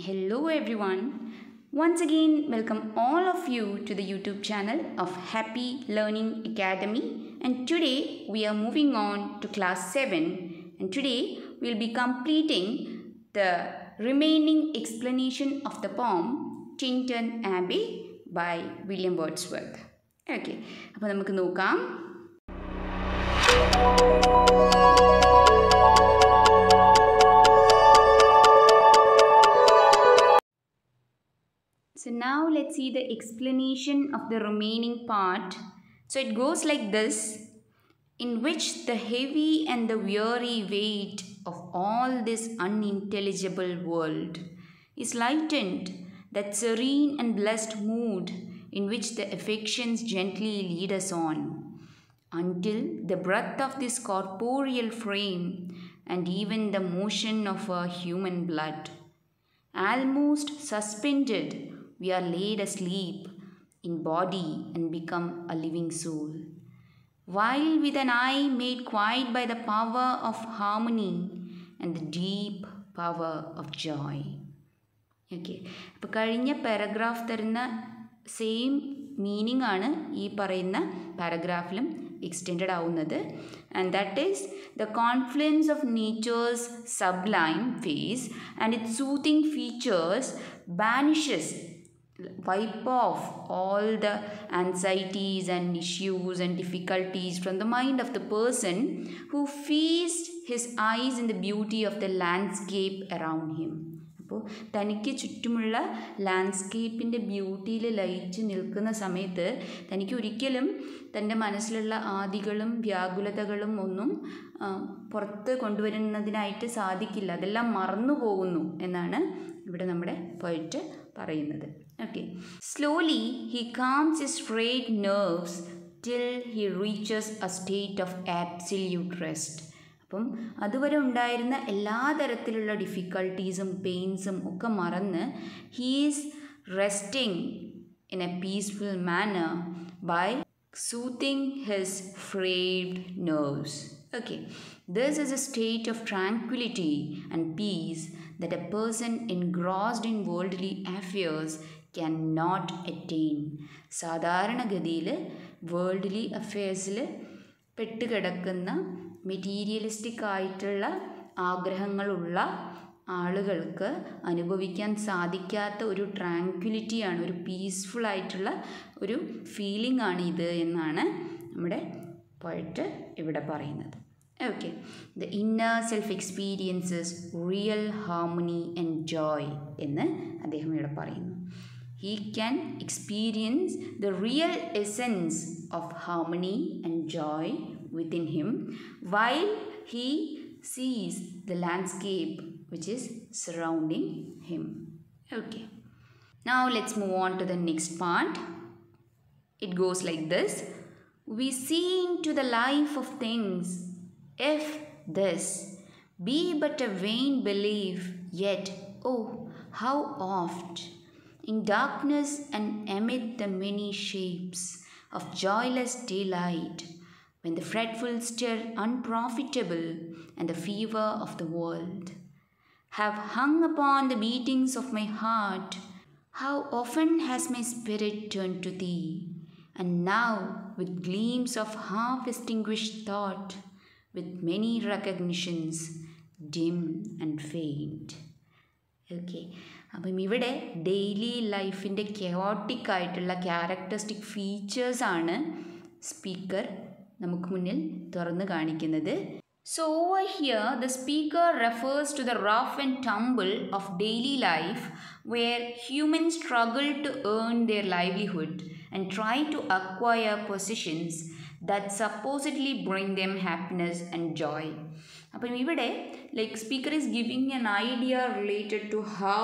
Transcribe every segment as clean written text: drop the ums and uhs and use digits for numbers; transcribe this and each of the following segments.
Hello everyone. Once again, welcome all of you to the YouTube channel of Happy Learning Academy. And today we are moving on to class 7. And today we'll be completing the remaining explanation of the poem Tintern Abbey by William Wordsworth. Okay, അപ്പോൾ നമുക്ക് നോക്കാം. So now let's see the explanation of the remaining part. So it goes like this, in which the heavy and the weary weight of all this unintelligible world is lightened, that serene and blessed mood in which the affections gently lead us on, until the breath of this corporeal frame and even the motion of our human blood, almost suspended, we are laid asleep in body and become a living soul, while with an eye made quiet by the power of harmony and the deep power of joy. Okay, അപ്പോൾ കഴിഞ്ഞ paragraph തരുന്ന same meaning ആണ് ഈ പറയുന്ന പാരഗ്രാഫിലും extended ആവുന്നത്. And that is the confluence of nature's sublime face and its soothing features banishes, wipe off all the anxieties and issues and difficulties from the mind of the person who feasts his eyes in the beauty of the landscape around him. അപ്പോൾ തനിക്ക് ചുറ്റുമുള്ള ലാൻഡ്സ്കേപ്പിൻ്റെ ബ്യൂട്ടിയിൽ ലയിച്ച് നിൽക്കുന്ന സമയത്ത് തനിക്ക് ഒരിക്കലും തൻ്റെ മനസ്സിലുള്ള ആദികളും വ്യാകുലതകളും ഒന്നും പുറത്ത് കൊണ്ടുവരുന്നതിനായിട്ട് സാധിക്കില്ല. അതെല്ലാം മറന്നു പോകുന്നു എന്നാണ് ഇവിടെ നമ്മുടെ പോയറ്റ് പറയുന്നത്. Okay, slowly he calms his frayed nerves till he reaches a state of absolute rest. അപ്പം അതുവരെ ഉണ്ടായിരുന്ന എല്ലാ തരത്തിലുള്ള ഡിഫിക്കൽട്ടീസും പെയിൻസും ഒക്കെ മറന്ന് he's resting in a peaceful manner by soothing his frayed nerves. Okay, this is a state of tranquility and peace that a person engrossed in worldly affairs cannot attain. സാധാരണഗതിയിൽ വേൾഡ്ലി അഫെയർസിൽ പെട്ടുകിടക്കുന്ന മെറ്റീരിയലിസ്റ്റിക് ആയിട്ടുള്ള ആഗ്രഹങ്ങളുള്ള ആളുകൾക്ക് അനുഭവിക്കാൻ സാധിക്കാത്ത ഒരു ട്രാങ്ക്വിലിറ്റിയാണ്, ഒരു peaceful ആയിട്ടുള്ള ഒരു feeling ആണ് ഇത് എന്നാണ് നമ്മുടെ പോയറ്റ് ഇവിടെ പറയുന്നത്. Okay, the inner self experiences real harmony and Joy എന്ന് അദ്ദേഹം ഇവിടെ പറയുന്നു. He can experience the real essence of harmony and joy within him while he sees the landscape which is surrounding him. Okay, now let's move on to the next part. It goes like this. We see into the life of things, if this be but a vain belief, yet oh, how oft in darkness and amid the many shapes of joyless daylight, when the fretful stir unprofitable and the fever of the world have hung upon the beatings of my heart, how often has my spirit turned to thee, and now with gleams of half-extinguished thought, with many recognitions dim and faint. Okay, അപ്പം ഇവിടെ daily ലൈഫിൻ്റെ chaotic ആയിട്ടുള്ള characteristic ഫീച്ചേഴ്സാണ് speaker നമുക്ക് മുന്നിൽ തുറന്ന് കാണിക്കുന്നത്. So over here the speaker refers to the rough and tumble of daily life where humans struggle to earn their livelihood and try to acquire possessions that supposedly bring them happiness and joy. അപ്പം ഇവിടെ like speaker is giving an idea related to how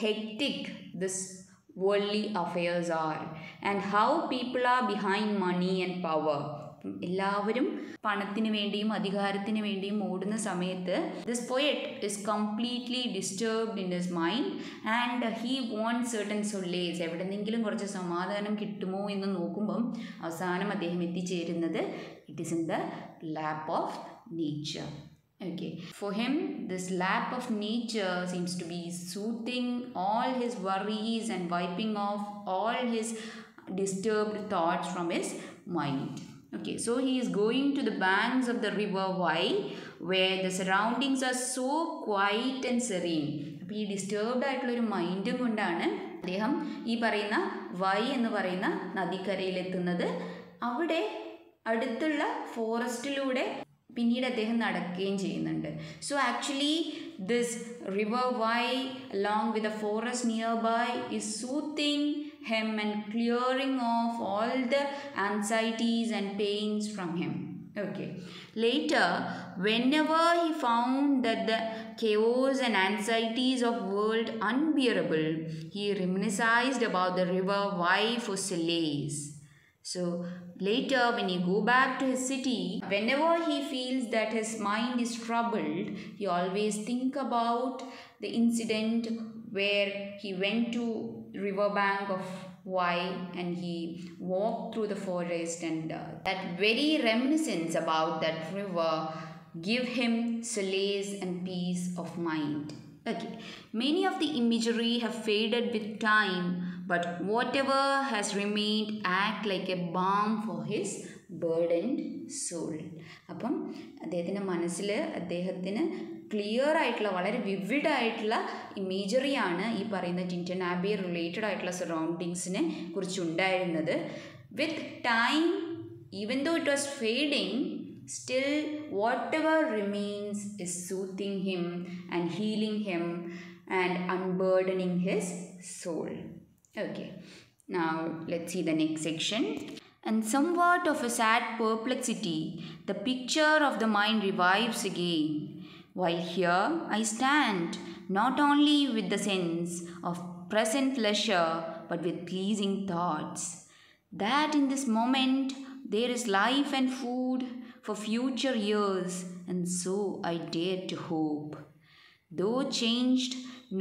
hectic this worldly affairs are and how people are behind money and power. എല്ലാവരും പണത്തിന് വേണ്ടിയും അധികാരത്തിന് വേണ്ടിയും ഓടുന്ന സമയത്ത് this poet is completely disturbed in his mind and he want certain solace. എവിടെന്നെങ്കിലും കുറച്ച് സമാധാനം കിട്ടുമോ എന്ന് നോക്കുമ്പം അവസാനം അദ്ദേഹം എത്തിച്ചേരുന്നത് it is in the lap of nature. Okay, for him, this lap of nature seems to be soothing all his worries and wiping off all his disturbed thoughts from his mind. Okay, so he is going to the banks of the river Wai, where the surroundings are so quiet and serene. അപ്പോൾ ഈ disturbed ആയിട്ടുള്ള ഒരു മൈൻഡും കൊണ്ടാണ് അദ്ദേഹം ഈ പറയുന്ന Y എന്ന് പറയുന്ന നദിക്കരയിലെത്തുന്നത്. അവിടെ അടുത്തുള്ള ഫോറസ്റ്റിലൂടെ പിന്നീട് അദ്ദേഹം നടക്കുകയും ചെയ്യുന്നുണ്ട്. So actually this river Wye along with a forest nearby is soothing him and clearing off all the anxieties and pains from him. Okay. Later, whenever he found that the chaos and anxieties of world unbearable, he reminisced about the river Wai for solace. So later, when he go back to his city, whenever he feels that his mind is troubled, he always think about the incident where he went to riverbank of Wai and he walked through the forest, and that very reminiscence about that river give him solace and peace of mind. Okay, many of the imagery have faded with time, but whatever has remained act like a balm for his burdened soul. അപ്പം അദ്ദേഹത്തിൻ്റെ മനസ്സിൽ അദ്ദേഹത്തിന് clear ആയിട്ടുള്ള വളരെ vivid ആയിട്ടുള്ള ഇമേജറിയാണ് ഈ പറയുന്ന ടിൻറ്റൺ Abbey related ആയിട്ടുള്ള സറൗണ്ടിങ്സിനെ കുറിച്ചുണ്ടായിരുന്നത്. With time, even though it was fading, still whatever remains is soothing him and healing him and unburdening his soul. Okay, now let's see the next section. And somewhat of a sad perplexity, the picture of the mind revives again. While here I stand, not only with the sense of present pleasure, but with pleasing thoughts, that in this moment there is life and food for future years, and so I dare to hope. Though changed,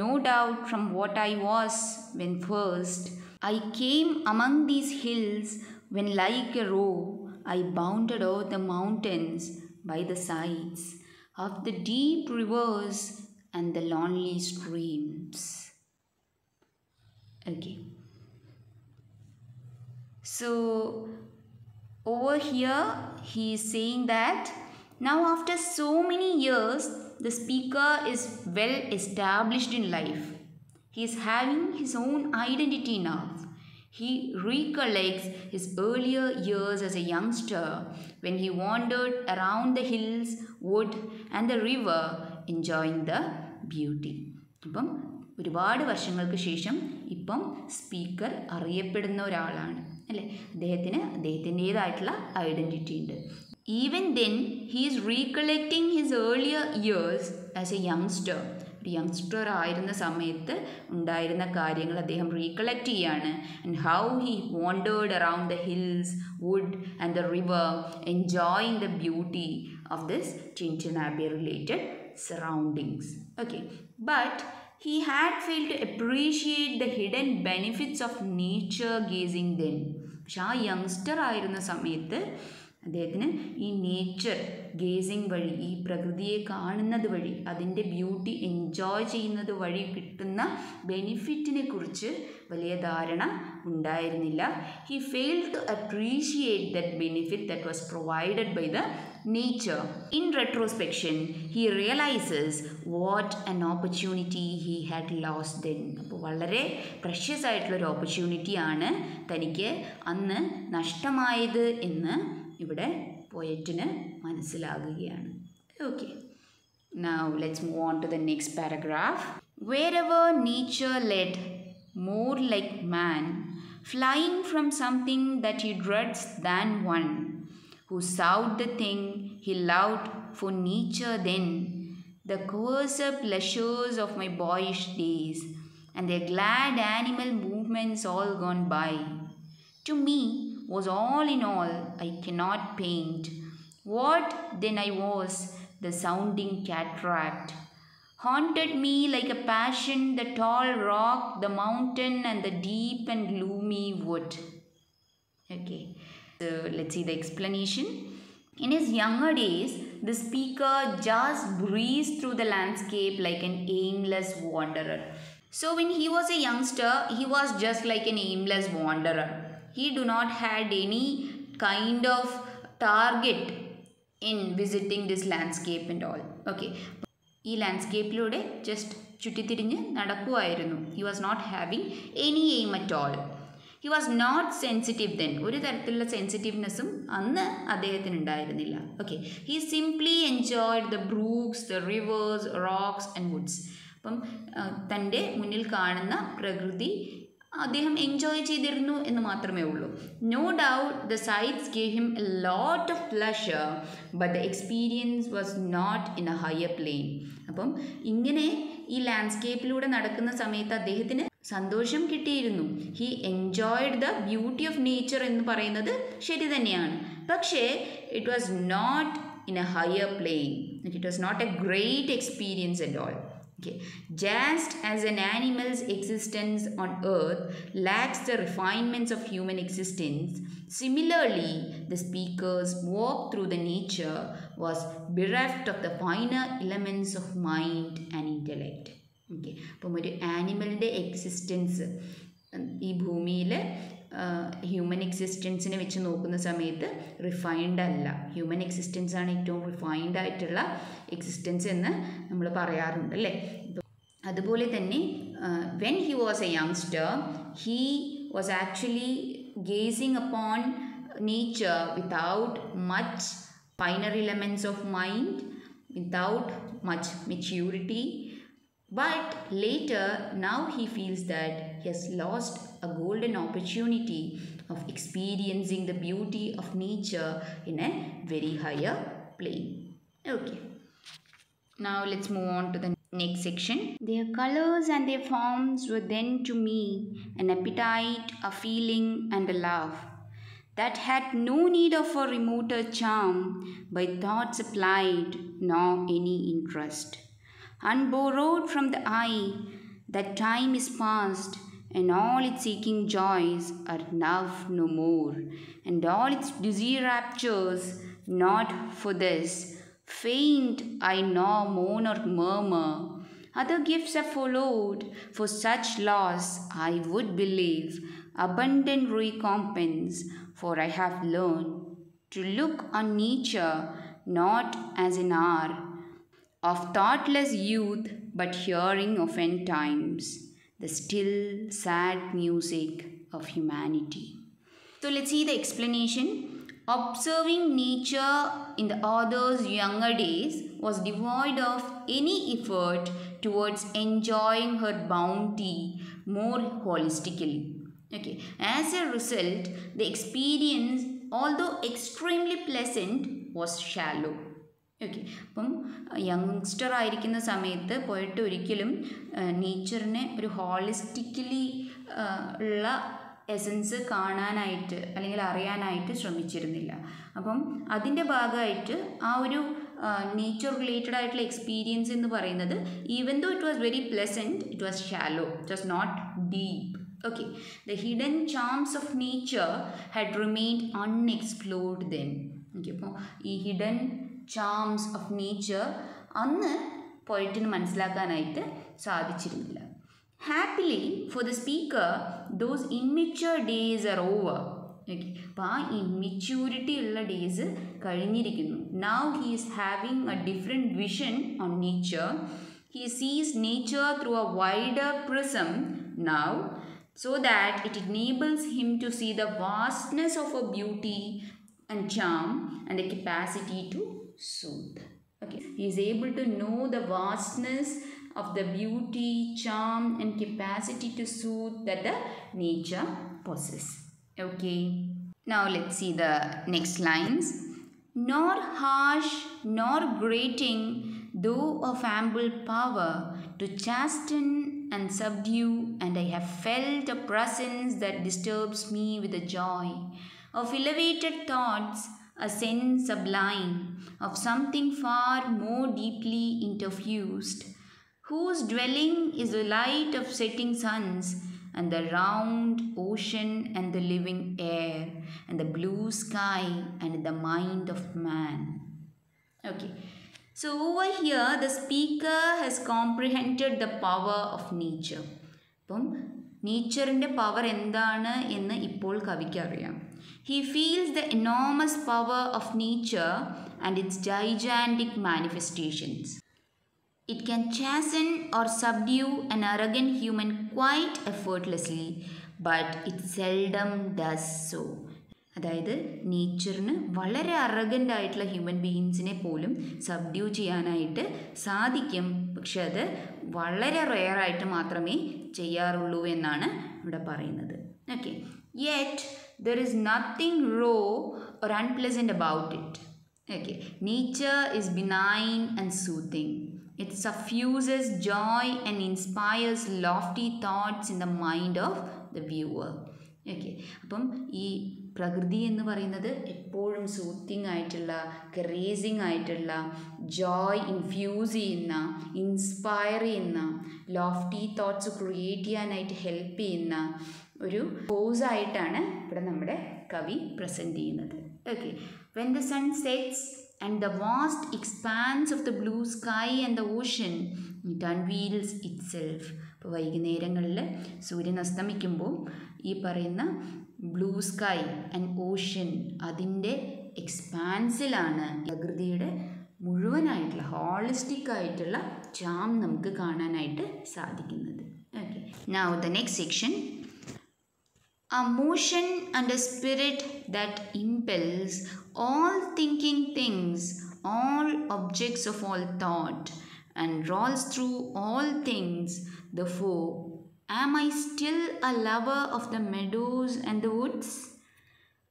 no doubt, from what I was when first I came among these hills, when like a roe I bounded over the mountains by the sides of the deep rivers and the lonely streams. Okay. So over here he is saying that now after so many years the speaker is well established in life. He is having his own identity now. He recollects his earlier years as a youngster when he wandered around the hills, wood and the river enjoying the beauty. അപ്പം ഒരുപാട് വർഷങ്ങൾക്ക് ശേഷം ഇപ്പം speaker അറിയപ്പെടുന്ന ഒരാളാണ് അല്ലേ. അദ്ദേഹത്തിൻ്റേതായിട്ടുള്ള identity ഉണ്ട്. Even then he is recollecting his earlier years as a youngster. ഒരു യങ്സ്റ്റർ ആയിരുന്ന സമയത്ത് ഉണ്ടായിരുന്ന കാര്യങ്ങൾ അദ്ദേഹം റീകളക്റ്റ് ചെയ്യാണ്. And how he wandered around the hills, wood and the river, enjoying the beauty of this Tintern Abbey related surroundings. Okay, but he had failed to appreciate the hidden benefits of nature gazing then. പക്ഷെ ആ youngster ആയിരുന്ന സമയത്ത് അദ്ദേഹത്തിന് ഈ nature gazing വഴി, ഈ പ്രകൃതിയെ കാണുന്നത് വഴി, അതിൻ്റെ ബ്യൂട്ടി എൻജോയ് ചെയ്യുന്നത് വഴി കിട്ടുന്ന ബെനിഫിറ്റിനെ കുറിച്ച് വലിയ ധാരണ ഉണ്ടായിരുന്നില്ല. He failed to appreciate that benefit that was provided by the nature. In retrospection, he realizes what an opportunity he had lost then. അപ്പോൾ വളരെ പ്രഷ്യസ് ആയിട്ടുള്ളൊരു ഓപ്പർച്യൂണിറ്റിയാണ് തനിക്ക് അന്ന് നഷ്ടമായത് എന്ന് ഇവിടെ പോയറ്റിന് മനസ്സിലാകുകയാണ്. Okay, now let's move on to the next paragraph. Wherever nature led, more like man, flying from something that he dreads than one, who sought the thing he loved for nature then, the coarser pleasures of my boyish days, and their glad animal movements all gone by, to me was all in all I cannot paint. What then I was, the sounding cataract, haunted me like a passion, the tall rock, the mountain, and the deep and gloomy wood. Okay. So let's see the explanation. In his younger days, the speaker just breezed through the landscape like an aimless wanderer. So when he was a youngster, he was just like an aimless wanderer. He do not had any kind of target in visiting this landscape and all. Okay. ഈ ലാൻഡ്സ്കേപ്പിലൂടെ just ചുറ്റിത്തിരിഞ്ഞ് നടക്കുമായിരുന്നു. He was not having any aim at all. He was not sensitive then. ഒരു തരത്തിലുള്ള സെൻസിറ്റീവ്നെസ്സും അന്ന് അദ്ദേഹത്തിന് ഉണ്ടായിരുന്നില്ല. Okay. He simply enjoyed the brooks, the rivers, rocks and woods. അപ്പം തൻ്റെ മുന്നിൽ കാണുന്ന പ്രകൃതി അദ്ദേഹം എൻജോയ് ചെയ്തിരുന്നു എന്ന് മാത്രമേ ഉള്ളൂ. No doubt the sights gave him a lot of pleasure, but the experience was not in a higher plane. അപ്പം ഇങ്ങനെ ഈ ലാൻഡ്സ്കേപ്പിലൂടെ നടക്കുന്ന സമയത്ത് അദ്ദേഹത്തിന് സന്തോഷം കിട്ടിയിരുന്നു. He enjoyed the beauty of nature എന്ന് പറയുന്നത് ശരി തന്നെയാണ്. പക്ഷേ it was not in a higher plane. It was not a great experience at all. Okay. Just as an animal's existence on earth lacks the refinements of human existence, similarly, the speaker's walk through the nature was bereft of the finer elements of mind and intellect. Okay. അപ്പം ഒരു ആനിമലിൻ്റെ existence ഈ ഭൂമിയിൽ human എക്സിസ്റ്റൻസിനെ വെച്ച് നോക്കുന്ന സമയത്ത് refined അല്ല. Human existence ആണ് ഏറ്റവും റിഫൈൻഡ് ആയിട്ടുള്ള എക്സിസ്റ്റൻസ് എന്ന് നമ്മൾ പറയാറുണ്ട് അല്ലേ. അതുപോലെ തന്നെ when he was A youngster, he was actually gazing upon nature without much finer elements of mind, without much maturity. But later, now he feels that he has lost a golden opportunity of experiencing the beauty of nature in a very higher plane. Okay. Now let's move on to the next section. Their colors and their forms were then to me an appetite, a feeling, and a love that had no need of a remoter charm by thoughts applied, nor any interest. Unborrowed from the eye, that time is past, and all its seeking joys are now no more, and all its dizzy raptures not for this. Faint I nor moan or murmur. Other gifts have followed, for such loss I would believe abundant recompense, for I have learned to look on nature not as an hour of thoughtless youth, but hearing of end times, the still sad music of humanity. So let's see the explanation. Observing nature in the author's younger days was devoid of any effort towards enjoying her bounty more holistically. Okay. As a result, the experience, although extremely pleasant, was shallow. Okay. അപ്പം youngster ആയിരിക്കുന്ന സമയത്ത് പോയിട്ട് ഒരിക്കലും നേച്ചറിനെ ഒരു ഹോളിസ്റ്റിക്കലി ഉള്ള essence കാണാനായിട്ട് അല്ലെങ്കിൽ അറിയാനായിട്ട് ശ്രമിച്ചിരുന്നില്ല. അപ്പം അതിൻ്റെ ഭാഗമായിട്ട് ആ ഒരു നേച്ചർ റിലേറ്റഡ് ആയിട്ടുള്ള എക്സ്പീരിയൻസ് എന്ന് പറയുന്നത് even though it was very pleasant, it was shallow, it was not deep. Okay, the hidden charms of nature had remained unexplored then. Okay, അപ്പോൾ ഈ ഹിഡൻ ചാംസ് ഓഫ് നേച്ചർ അന്ന് പോയിട്ടിന് മനസ്സിലാക്കാനായിട്ട് സാധിച്ചിരുന്നില്ല. Happily for the speaker those immature days are over. Okay. അപ്പോൾ ആ immaturity ഉള്ള days കഴിഞ്ഞിരിക്കുന്നു. Now he is having a different vision on nature. He sees nature through a wider prism now, so that it enables him to see the vastness of a beauty and charm and the capacity to soothe. Okay, he is able to know the vastness of the beauty, charm and capacity to soothe that the nature possesses. Okay, now let's see the next lines. Nor harsh nor grating, though of ample power to chasten and subdue, and I have felt a presence that disturbs me with a joy of elevated thoughts, a sense sublime of something far more deeply interfused, whose dwelling is the light of setting suns, and the round ocean and the living air and the blue sky and the mind of man. Okay, so over here the speaker has comprehended the power of nature. അപ്പം നേച്ചറിൻ്റെ power എന്താണ് എന്ന് ഇപ്പോൾ കവിക്ക് അറിയാം. He feels the enormous power of nature and its gigantic manifestations. It can chasten or subdue an arrogant human quite effortlessly, but it seldom does so. അതായത് നേച്ചറിന് വളരെ അറഗൻ്റ് ആയിട്ടുള്ള human ബീയിങ്സിനെ പോലും subdue ചെയ്യാനായിട്ട് സാധിക്കും, പക്ഷെ അത് വളരെ റെയറായിട്ട് മാത്രമേ ചെയ്യാറുള്ളൂ എന്നാണ് ഇവിടെ പറയുന്നത്. Okay, yet there is nothing raw or unpleasant about it. Okay, nature is benign and soothing. It suffuses joy and inspires lofty thoughts in the mind of the viewer. Okay, അപ്പം ഈ പ്രകൃതി എന്ന് പറയുന്നത് എപ്പോഴും സൂത്തിങ് ആയിട്ടുള്ള, caressing ആയിട്ടുള്ള, joy infuse ചെയ്യുന്ന, inspire ചെയ്യുന്ന, ലോഫ്റ്റി തോട്ട്സ് ക്രിയേറ്റ് ചെയ്യാനായിട്ട് ഹെൽപ്പ് ചെയ്യുന്ന ഒരു ഫോഴ്സായിട്ടാണ് ഇവിടെ നമ്മുടെ കവി പ്രസൻറ്റ് ചെയ്യുന്നത്. Okay, when the sun sets and the vast expanse of the blue sky and the ocean, it unveils itself. അപ്പോൾ വൈകുന്നേരങ്ങളിൽ സൂര്യൻ അസ്തമിക്കുമ്പോൾ ഈ പറയുന്ന ബ്ലൂ സ്കൈ ആൻഡ് ഓഷ്യൻ അതിൻ്റെ എക്സ്പാൻസിലാണ് പ്രകൃതിയുടെ മുഴുവനായിട്ടുള്ള ഹോളിസ്റ്റിക് ആയിട്ടുള്ള ചാം നമുക്ക് കാണാനായിട്ട് സാധിക്കുന്നത്. Okay, now the next section. A motion and a spirit that impels all thinking things, all objects of all thought, and rolls through all things. Therefore, am I still a lover of the meadows and the woods,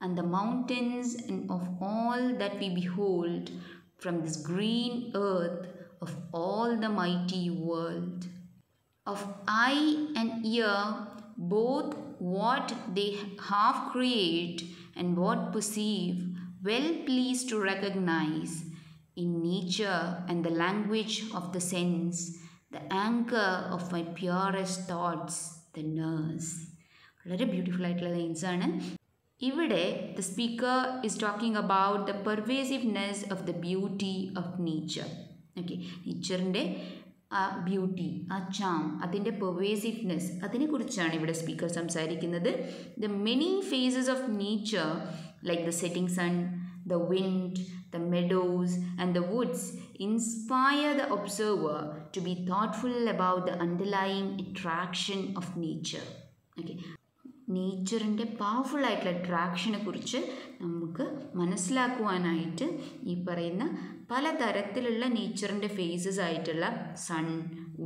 and the mountains, and of all that we behold from this green earth, of all the mighty world? Of eye and ear, both what they half create and what perceive, well pleased to recognize in nature and the language of the sense, the anchor of my purest thoughts, the nurse. വളരെ beautiful ആയിട്ടുള്ള lines ആണ്. ഇവിടെ the speaker is talking about the pervasiveness of the beauty of nature. Okay, നേച്ചറിൻ്റെ ആ beauty, ആ charm, അതിൻ്റെ pervasiveness, അതിനെക്കുറിച്ചാണ് ഇവിടെ സ്പീക്കർ സംസാരിക്കുന്നത്. The many faces of nature like the setting sun, the wind, the meadows and the woods inspire the observer to be thoughtful about the underlying attraction of nature. Okay, നേച്ചറിൻ്റെ powerful ആയിട്ടുള്ള അട്രാക്ഷനെ കുറിച്ച് നമുക്ക് മനസ്സിലാക്കുവാനായിട്ട് ഈ പറയുന്ന പലതരത്തിലുള്ള നേച്ചറിൻ്റെ ഫേസസ് ആയിട്ടുള്ള സൺ,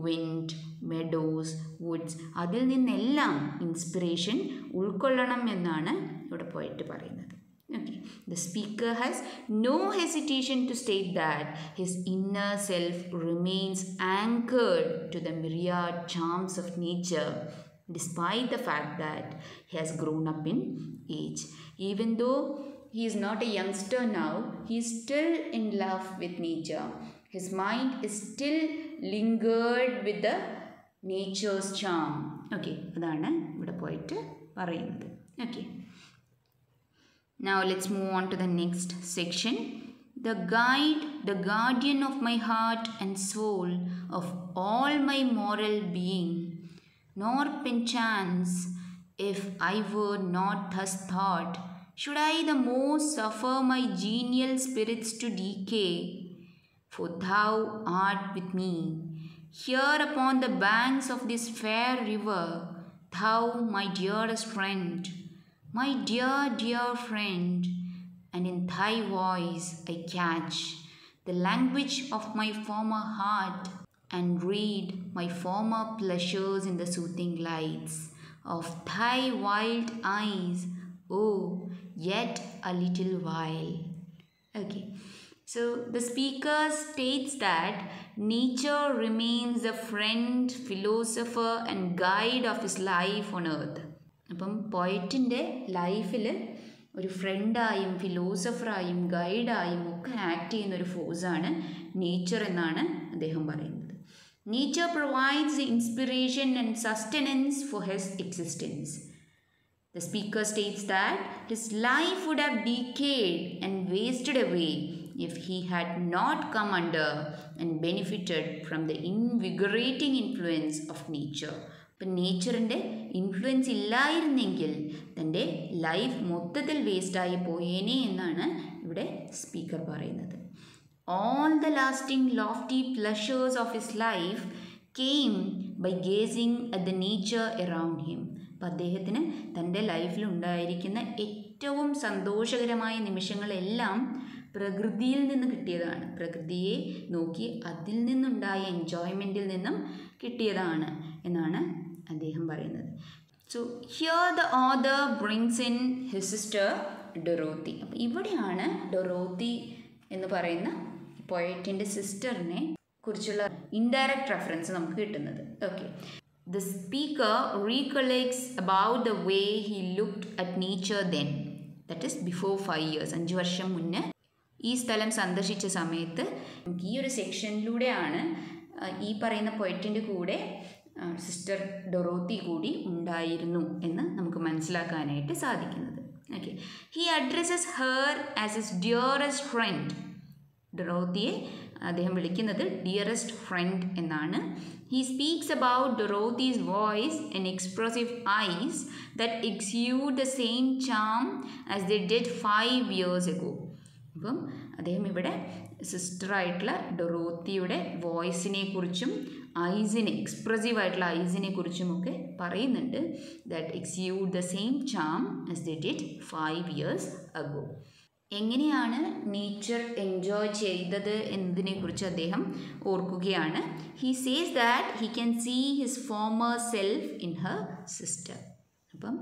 വിൻഡ്, മെഡോസ്, വുഡ്സ്, അതിൽ നിന്നെല്ലാം ഇൻസ്പിറേഷൻ ഉൾക്കൊള്ളണം എന്നാണ് ഇവിടെ പോയിട്ട് പറയുന്നത്. Okay. The speaker has no hesitation to state that his inner self remains anchored to the myriad charms of nature, despite the fact that he has grown up in age. Even though he is not a youngster now, he is still in love with nature. His mind is still lingered with the nature's charm. Okay, അതാണ് ഇവിടെ പോയിട്ട് പറയുന്നത്. Okay. Now let's move on to the next section. The guide, the guardian of my heart and soul, of all my moral being, nor perchance, if I were not thus thought, should I the more suffer my genial spirits to decay. For thou art with me, here upon the banks of this fair river, thou my dearest friend, my dear, dear friend, and in thy voice I catch the language of my former heart and read my former pleasures in the soothing lights of thy wild eyes, oh, yet a little while. Okay, so the speaker states that nature remains the friend, philosopher and guide of his life on earth. അപ്പം പോയറ്റിൻ്റെ ലൈഫിൽ ഒരു ഫ്രണ്ടായും ഫിലോസഫറായും ഗൈഡായും ഒക്കെ act ചെയ്യുന്ന ഒരു ഫോഴ്സാണ് nature എന്നാണ് അദ്ദേഹം പറയുന്നത്. Nature provides the inspiration and sustenance for his existence. The speaker states that his life would have decayed and wasted away if he had not come under and benefited from the invigorating influence of nature. അപ്പം നേച്ചറിൻ്റെ influence ഇല്ലായിരുന്നെങ്കിൽ തൻ്റെ life മൊത്തത്തിൽ വേസ്റ്റായി പോയേനെ എന്നാണ് ഇവിടെ speaker പറയുന്നത്. All the lasting lofty pleasures of his life came by gazing at the nature around him. അപ്പം അദ്ദേഹത്തിന് തൻ്റെ ലൈഫിൽ ഉണ്ടായിരിക്കുന്ന ഏറ്റവും സന്തോഷകരമായ നിമിഷങ്ങളെല്ലാം പ്രകൃതിയിൽ നിന്ന് കിട്ടിയതാണ്. പ്രകൃതിയെ നോക്കി അതിൽ നിന്നുണ്ടായ എൻജോയ്മെൻറ്റിൽ നിന്നും കിട്ടിയതാണ് എന്നാണ് അദ്ദേഹം പറയുന്നത്. So here the author brings in his sister Dorothy. അപ്പം ഇവിടെയാണ് ഡൊറോത്തി എന്ന് പറയുന്ന പോയറ്റിൻ്റെ സിസ്റ്ററിനെ കുറിച്ചുള്ള ഇൻഡയറക്റ്റ് റെഫറൻസ് നമുക്ക് കിട്ടുന്നത്. Okay, the speaker recollects about the way he looked at nature then, that is before 5 years, 5 വർഷം മുന്നേ ഈ സ്ഥലം സന്ദർശിച്ച സമയത്ത്. ഈ ഒരു സെക്ഷനിലൂടെയാണ് ഈ പറയുന്ന പോയറ്റിൻ്റെ കൂടെ സിസ്റ്റർ ഡൊറോത്തി കൂടി ഉണ്ടായിരുന്നു എന്ന് നമുക്ക് മനസ്സിലാക്കാനായിട്ട് സാധിക്കുന്നത്. Okay, he addresses her as his dearest friend. ഡൊറോത്തിയെ അദ്ദേഹം വിളിക്കുന്നത് ഡിയറസ്റ്റ് ഫ്രണ്ട് എന്നാണ്. He speaks about Dorothy's voice and expressive eyes that exude the same charm as they did 5 years ago. അപ്പം അദ്ദേഹം ഇവിടെ സിസ്റ്ററായിട്ടുള്ള ഡൊറോത്തിയുടെ വോയിസിനെ കുറിച്ചും ഐസിനെ, എക്സ്പ്രസീവ് ആയിട്ടുള്ള ഐസിനെ കുറിച്ചുമൊക്കെ പറയുന്നുണ്ട്. That exude the same charm as they did 5 years ago. എങ്ങനെയാണ് നേച്ചർ എൻജോയ് ചെയ്തത് എന്നതിനെക്കുറിച്ച് അദ്ദേഹം ഓർക്കുകയാണ്. He says that he can see his former self in her sister. അപ്പം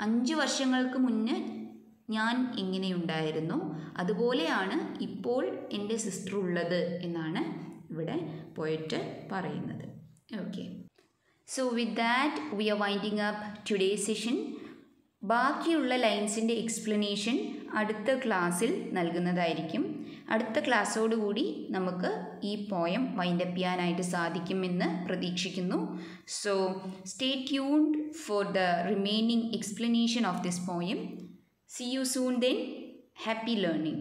5 വർഷങ്ങൾക്ക് മുന്നേ ഞാൻ എങ്ങനെയുണ്ടായിരുന്നു അതുപോലെയാണ് ഇപ്പോൾ എൻ്റെ സിസ്റ്റർ ഉള്ളത് എന്നാണ് ഇവിടെ പോയിട്ട് പറയുന്നത്. Okay, so with that we R winding up today's session. ബാക്കിയുള്ള ലൈൻസിൻ്റെ എക്സ്പ്ലനേഷൻ അടുത്ത ക്ലാസ്സിൽ നൽകുന്നതായിരിക്കും. അടുത്ത ക്ലാസ്സോടുകൂടി നമുക്ക് ഈ പോയം വൈൻഡപ്പ് ചെയ്യാനായിട്ട് സാധിക്കുമെന്ന് പ്രതീക്ഷിക്കുന്നു. So stay tuned for the remaining explanation of this poem. See you soon then. Happy learning.